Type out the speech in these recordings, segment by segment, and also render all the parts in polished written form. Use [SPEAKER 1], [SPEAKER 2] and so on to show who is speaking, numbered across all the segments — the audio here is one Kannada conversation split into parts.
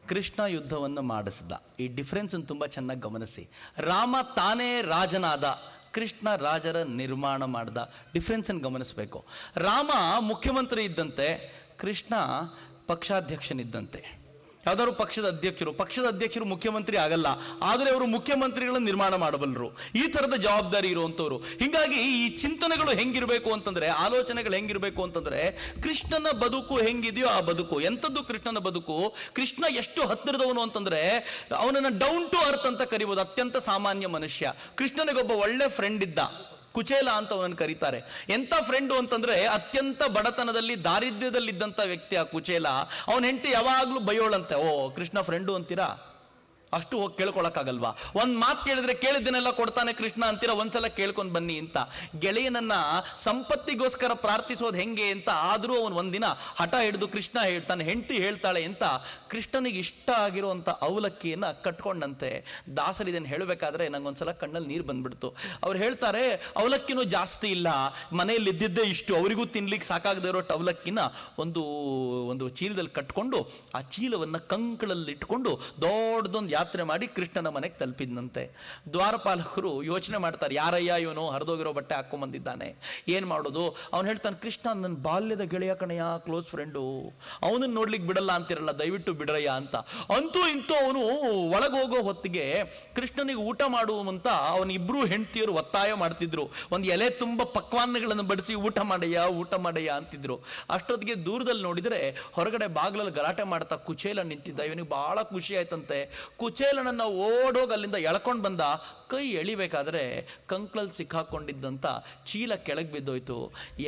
[SPEAKER 1] ಕೃಷ್ಣ ಯುದ್ಧವನ್ನು ಮಾಡಿಸಿದ. ಈ ಡಿಫ್ರೆನ್ಸನ್ನು ತುಂಬ ಚೆನ್ನಾಗಿ ಗಮನಿಸಿ. ರಾಮ ತಾನೇ ರಾಜನಾದ, ಕೃಷ್ಣ ರಾಜರ ನಿರ್ಮಾಣ ಮಾಡ್ದ. ಡಿಫ್ರೆನ್ಸನ್ನು ಗಮನಿಸಬೇಕು. ರಾಮ ಮುಖ್ಯಮಂತ್ರಿ ಇದ್ದಂತೆ, ಕೃಷ್ಣ ಪಕ್ಷಾಧ್ಯಕ್ಷನಿದ್ದಂತೆ. ಯಾವ್ದಾದ್ರು ಪಕ್ಷದ ಅಧ್ಯಕ್ಷರು ಮುಖ್ಯಮಂತ್ರಿ ಆಗಲ್ಲ, ಆದರೆ ಅವರು ಮುಖ್ಯಮಂತ್ರಿಗಳನ್ನು ನಿರ್ಮಾಣ ಮಾಡಬಲ್ಲರು. ಈ ಥರದ ಜವಾಬ್ದಾರಿ ಇರುವಂಥವ್ರು. ಹೀಗಾಗಿ ಈ ಚಿಂತನೆಗಳು ಹೆಂಗಿರಬೇಕು ಅಂತಂದ್ರೆ, ಆಲೋಚನೆಗಳು ಹೆಂಗಿರಬೇಕು ಅಂತಂದ್ರೆ, ಕೃಷ್ಣನ ಬದುಕು ಹೆಂಗಿದೆಯೋ ಆ ಬದುಕು. ಎಂಥದ್ದು ಕೃಷ್ಣನ ಬದುಕು? ಕೃಷ್ಣ ಎಷ್ಟು ಹತ್ತಿರದವನು ಅಂತಂದ್ರೆ, ಅವನನ್ನು ಡೌನ್ ಟು ಅರ್ತ್ ಅಂತ ಕರಿಬೋದು. ಅತ್ಯಂತ ಸಾಮಾನ್ಯ ಮನುಷ್ಯ. ಕೃಷ್ಣನಿಗೊಬ್ಬ ಒಳ್ಳೆ ಫ್ರೆಂಡ್ ಇದ್ದ, ಕುಚೇಲ ಅಂತ ಅವನನ್ನು ಕರೀತಾರೆ. ಎಂಥ ಫ್ರೆಂಡು ಅಂತಂದ್ರೆ, ಅತ್ಯಂತ ಬಡತನದಲ್ಲಿ ದಾರಿದ್ರ್ಯದಲ್ಲಿದ್ದಂಥ ವ್ಯಕ್ತಿ ಆ ಕುಚೇಲ. ಅವನ ಹೆಂಡತಿ ಯಾವಾಗಲೂ ಬೈಯೋಳಂತೆ. ಓ, ಕೃಷ್ಣ ಫ್ರೆಂಡು ಅಂತೀರಾ? ಅಷ್ಟು ಹೋಗಿ ಕೇಳ್ಕೊಳಕ್ಕಾಗಲ್ವಾ? ಒಂದು ಮಾತು ಕೇಳಿದ್ರೆ ಕೇಳಿದ್ದನ್ನೆಲ್ಲ ಕೊಡ್ತಾನೆ ಕೃಷ್ಣ ಅಂತೀರಾ? ಒಂದ್ಸಲ ಕೇಳ್ಕೊಂಡು ಬನ್ನಿ ಅಂತ. ಗೆಳೆಯನನ್ನ ಸಂಪತ್ತಿಗೋಸ್ಕರ ಪ್ರಾರ್ಥಿಸೋದು ಹೆಂಗೆ ಅಂತ. ಆದರೂ ಅವನು ಒಂದಿನ ಹಠ ಹಿಡಿದು ಕೃಷ್ಣ ತನ್ನ ಹೆಂಡತಿ ಹೇಳ್ತಾಳೆ ಅಂತ ಕೃಷ್ಣನಿಗೆ ಇಷ್ಟ ಆಗಿರುವಂಥ ಅವಲಕ್ಕಿಯನ್ನು ಕಟ್ಕೊಂಡಂತೆ. ದಾಸರು ಇದನ್ನು ಹೇಳಬೇಕಾದ್ರೆ ನಂಗೊಂದ್ಸಲ ಕಣ್ಣಲ್ಲಿ ನೀರು ಬಂದ್ಬಿಡ್ತು. ಅವ್ರು ಹೇಳ್ತಾರೆ, ಅವಲಕ್ಕಿನೂ ಜಾಸ್ತಿ ಇಲ್ಲ, ಮನೆಯಲ್ಲಿ ಇದ್ದಿದ್ದೇ ಇಷ್ಟು, ಅವರಿಗೂ ತಿನ್ಲಿಕ್ಕೆ ಸಾಕಾಗದೇ ಇರೋ ಅವಲಕ್ಕಿನ ಒಂದು ಚೀಲದಲ್ಲಿ ಕಟ್ಕೊಂಡು ಆ ಚೀಲವನ್ನು ಕಂಕಳಲ್ಲಿ ಇಟ್ಕೊಂಡು ದೊಡ್ಡದೊಂದು ಯಾತ್ರೆ ಮಾಡಿ ಕೃಷ್ಣನ ಮನೆಗೆ ತಲುಪಿದ್ನಂತೆ. ದ್ವಾರಪಾಲಕರು ಯೋಚನೆ ಮಾಡ್ತಾರೆ, ಯಾರಯ್ಯ ಇವನು ಹರಿದೋಗಿರೋ ಬಟ್ಟೆ ಹಾಕೊಂಬಂದಿದ್ದಾನೆ, ಏನು ಮಾಡೋದು? ಅವನು ಹೇಳ್ತಾನೆ, ಕೃಷ್ಣ ನನ್ನ ಬಾಲ್ಯದ ಗೆಳೆಯ ಕಣಯ್ಯ, ಕ್ಲೋಸ್ ಫ್ರೆಂಡು, ಅವನನ್ನು ನೋಡ್ಲಿಕ್ಕೆ ಬಿಡಲ್ಲ ಅಂತಿರಲ್ಲ, ದಯವಿಟ್ಟು ಬಿಡ್ರಯ್ಯ ಅಂತ. ಅಂತೂ ಇಂತೂ ಅವನು ಒಳಗೋಗೋ ಹೊತ್ತಿಗೆ ಕೃಷ್ಣನಿಗೆ ಊಟ ಮಾಡುವಂತ ಅವನಿಬ್ಬರು ಹೆಂಡತಿಯರು ಒತ್ತಾಯ ಮಾಡ್ತಿದ್ರು. ಒಂದು ಎಲೆ ತುಂಬ ಪಕ್ವಾನ್ನಗಳನ್ನು ಬಡಿಸಿ ಊಟ ಮಾಡಯ್ಯ ಅಂತಿದ್ರು. ಅಷ್ಟೊತ್ತಿಗೆ ದೂರದಲ್ಲಿ ನೋಡಿದರೆ ಹೊರಗಡೆ ಬಾಗಿಲಲ್ಲಿ ಗಲಾಟೆ ಮಾಡ್ತಾ ಕುಚೇಲ ನಿಂತಿದ್ದ. ಇವನಿಗೆ ಬಹಳ ಖುಷಿ ಆಯ್ತಂತೆ. ಕುಚೇಲನನ್ನ ಓಡೋಗಿ ಅಲ್ಲಿಂದ ಎಳ್ಕೊಂಡು ಬಂದ. ಕೈ ಎಳಿಬೇಕಾದ್ರೆ ಕಂಕ್ಳಲ್ಲಿ ಸಿಕ್ಕಾಕೊಂಡಿದ್ದಂಥ ಚೀಲ ಕೆಳಗೆ ಬಿದ್ದೋಯ್ತು.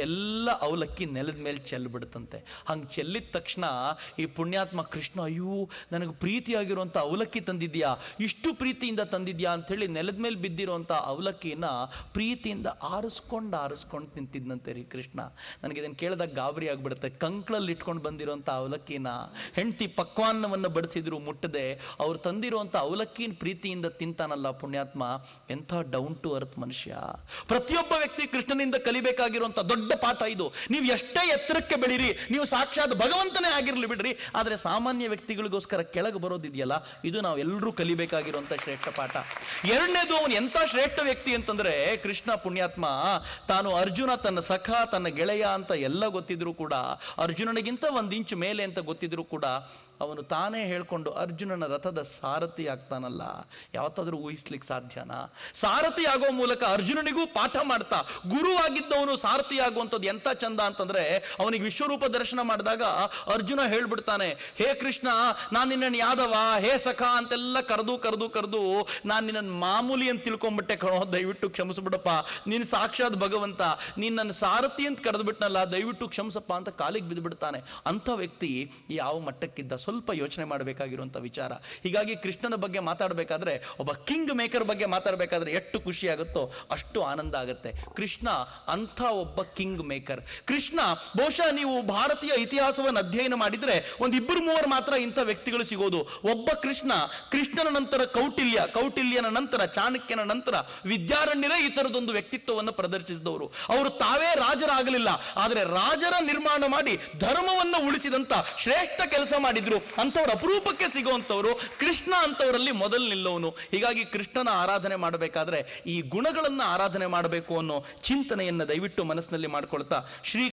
[SPEAKER 1] ಎಲ್ಲ ಅವಲಕ್ಕಿ ನೆಲದ ಮೇಲೆ ಚೆಲ್ಬಿಡುತ್ತಂತೆ. ಹಂಗೆ ಚೆಲ್ಲಿದ ತಕ್ಷಣ ಈ ಪುಣ್ಯಾತ್ಮ ಕೃಷ್ಣ, ಅಯ್ಯೋ ನನಗೆ ಪ್ರೀತಿಯಾಗಿರುವಂಥ ಅವಲಕ್ಕಿ ತಂದಿದ್ಯಾ, ಇಷ್ಟು ಪ್ರೀತಿಯಿಂದ ತಂದಿದ್ಯಾ ಅಂಥೇಳಿ ನೆಲದ ಮೇಲೆ ಬಿದ್ದಿರುವಂಥ ಅವಲಕ್ಕಿನ ಪ್ರೀತಿಯಿಂದ ಆರಿಸ್ಕೊಂಡು ನಿಂತಿದ್ದಂತೆ ರೀ ಕೃಷ್ಣ. ನನಗಿದನ್ನು ಕೇಳಿದಾಗ ಗಾಬರಿ ಆಗ್ಬಿಡುತ್ತೆ. ಕಂಕ್ಳಲ್ಲಿ ಇಟ್ಕೊಂಡು ಬಂದಿರೋಂಥ ಅವಲಕ್ಕಿನ ಹೆಂಡತಿ ಪಕ್ವಾನ್ನವನ್ನು ಬಡಿಸಿದ್ರು ಮುಟ್ಟದೆ ಅವ್ರು ತಂದಿರುವಂಥ ಅವಲಕ್ಕಿನ ಪ್ರೀತಿಯಿಂದ ತಿಂತಾನಲ್ಲ ಪುಣ್ಯಾತ್ಮ. ಎಂಥ ಡೌನ್ ಟು ಅರ್ತ್ ಮನುಷ್ಯ. ಪ್ರತಿಯೊಬ್ಬ ವ್ಯಕ್ತಿ ಕೃಷ್ಣನಿಂದ ಕಲಿಬೇಕಾಗಿರುವಂಥ ದೊಡ್ಡ ಪಾಠ ಇದು. ನೀವು ಎಷ್ಟೇ ಎತ್ತರಕ್ಕೆ ಬೆಳೀರಿ, ನೀವು ಸಾಕ್ಷಾತ್ ಭಗವಂತನೇ ಆಗಿರಲಿ ಬಿಡ್ರಿ, ಆದರೆ ಸಾಮಾನ್ಯ ವ್ಯಕ್ತಿಗಳಿಗೋಸ್ಕರ ಕೆಳಗೆ ಬರೋದಿದೆಯಲ್ಲ, ಇದು ನಾವು ಎಲ್ಲರೂ ಕಲಿಬೇಕಾಗಿರುವಂಥ ಶ್ರೇಷ್ಠ ಪಾಠ. ಎರಡನೇದು, ಅವನು ಎಂಥ ಶ್ರೇಷ್ಠ ವ್ಯಕ್ತಿ ಅಂತಂದ್ರೆ, ಕೃಷ್ಣ ಪುಣ್ಯಾತ್ಮ ತಾನು ಅರ್ಜುನ ತನ್ನ ಸಖ, ತನ್ನ ಗೆಳೆಯ ಅಂತ ಎಲ್ಲ ಗೊತ್ತಿದ್ರು ಕೂಡ, ಅರ್ಜುನನಿಗಿಂತ ಒಂದು ಇಂಚು ಮೇಲೆ ಅಂತ ಗೊತ್ತಿದ್ರು ಕೂಡ, ಅವನು ತಾನೇ ಹೇಳ್ಕೊಂಡು ಅರ್ಜುನನ ರಥದ ಸಾರಥಿ ಆಗ್ತಾನಲ್ಲ. ಯಾವತ್ತಾದ್ರೂ ಊಹಿಸ್ಲಿಕ್ಕೆ ಸಾಧ್ಯನಾ? ಸಾರಥಿ ಆಗೋ ಮೂಲಕ ಅರ್ಜುನನಿಗೂ ಪಾಠ ಮಾಡ್ತಾ ಗುರುವಾಗಿದ್ದವನು ಸಾರಥಿ ಆಗುವಂಥದ್ದು ಎಂಥ ಚಂದ ಅಂತಂದ್ರೆ, ಅವನಿಗೆ ವಿಶ್ವರೂಪ ದರ್ಶನ ಮಾಡಿದಾಗ ಅರ್ಜುನ ಹೇಳ್ಬಿಡ್ತಾನೆ, ಹೇ ಕೃಷ್ಣ, ನಾನು ನಿನ್ನನ್ನು ಯಾದವ, ಹೇ ಸಖ ಅಂತೆಲ್ಲ ಕರೆದು ನಾನು ನಿನ್ನನ್ನು ಮಾಮೂಲಿ ಅಂತ ತಿಳ್ಕೊಂಡ್ಬಿಟ್ಟೆ ಕಣೋ, ದಯವಿಟ್ಟು ಕ್ಷಮಿಸ್ಬಿಡಪ್ಪ, ನೀನು ಸಾಕ್ಷಾತ್ ಭಗವಂತ, ನೀನು ನನ್ನ ಸಾರಥಿ ಅಂತ ಕರೆದ್ಬಿಟ್ನಲ್ಲ, ದಯವಿಟ್ಟು ಕ್ಷಮಿಸಪ್ಪ ಅಂತ ಕಾಲಿಗೆ ಬಿದ್ದುಬಿಡ್ತಾನೆ. ಅಂಥ ವ್ಯಕ್ತಿ ಯಾವ ಮಟ್ಟಕ್ಕಿದ್ದ? ಸ್ವಲ್ಪ ಯೋಚನೆ ಮಾಡಬೇಕಾಗಿರುವಂಥ ವಿಚಾರ. ಹೀಗಾಗಿ ಕೃಷ್ಣನ ಬಗ್ಗೆ ಮಾತಾಡಬೇಕಾದ್ರೆ, ಒಬ್ಬ ಕಿಂಗ್ ಮೇಕರ್ ಬಗ್ಗೆ ಮಾತಾಡಬೇಕಾದ್ರೆ ಎಷ್ಟು ಖುಷಿ ಆಗುತ್ತೋ ಅಷ್ಟು ಆನಂದ ಆಗುತ್ತೆ. ಕೃಷ್ಣ ಅಂಥ ಒಬ್ಬ ಕಿಂಗ್ ಮೇಕರ್. ಕೃಷ್ಣ ಬಹುಶಃ ನೀವು ಭಾರತೀಯ ಇತಿಹಾಸವನ್ನು ಅಧ್ಯಯನ ಮಾಡಿದ್ರೆ ಒಂದು 2-3 ಮಾತ್ರ ಇಂಥ ವ್ಯಕ್ತಿಗಳು ಸಿಗೋದು. ಒಬ್ಬ ಕೃಷ್ಣನ ನಂತರ ಕೌಟಿಲ್ಯನ ನಂತರ ಚಾಣಕ್ಯನ ನಂತರ ವಿದ್ಯಾರಣ್ಯರೇ ಈ ಥರದೊಂದು ವ್ಯಕ್ತಿತ್ವವನ್ನು ಪ್ರದರ್ಶಿಸಿದವರು. ಅವರು ತಾವೇ ರಾಜರಾಗಲಿಲ್ಲ, ಆದರೆ ರಾಜರ ನಿರ್ಮಾಣ ಮಾಡಿ ಧರ್ಮವನ್ನು ಉಳಿಸಿದಂತ ಶ್ರೇಷ್ಠ ಕೆಲಸ ಮಾಡಿದ್ರು. ಅಂಥವ್ರು ಅಪರೂಪಕ್ಕೆ ಸಿಗುವಂಥವ್ರು. ಕೃಷ್ಣ ಅಂಥವರಲ್ಲಿ ಮೊದಲು ನಿಲ್ಲೋನು. ಹೀಗಾಗಿ ಕೃಷ್ಣನ ಆರಾಧನೆ ಮಾಡಬೇಕಾದ್ರೆ ಈ ಗುಣಗಳನ್ನು ಆರಾಧನೆ ಮಾಡಬೇಕು ಅನ್ನೋ ಚಿಂತನೆಯನ್ನು ದಯವಿಟ್ಟು ಮನಸ್ಸಿನಲ್ಲಿ ಮಾಡ್ಕೊಳ್ತಾ ಶ್ರೀ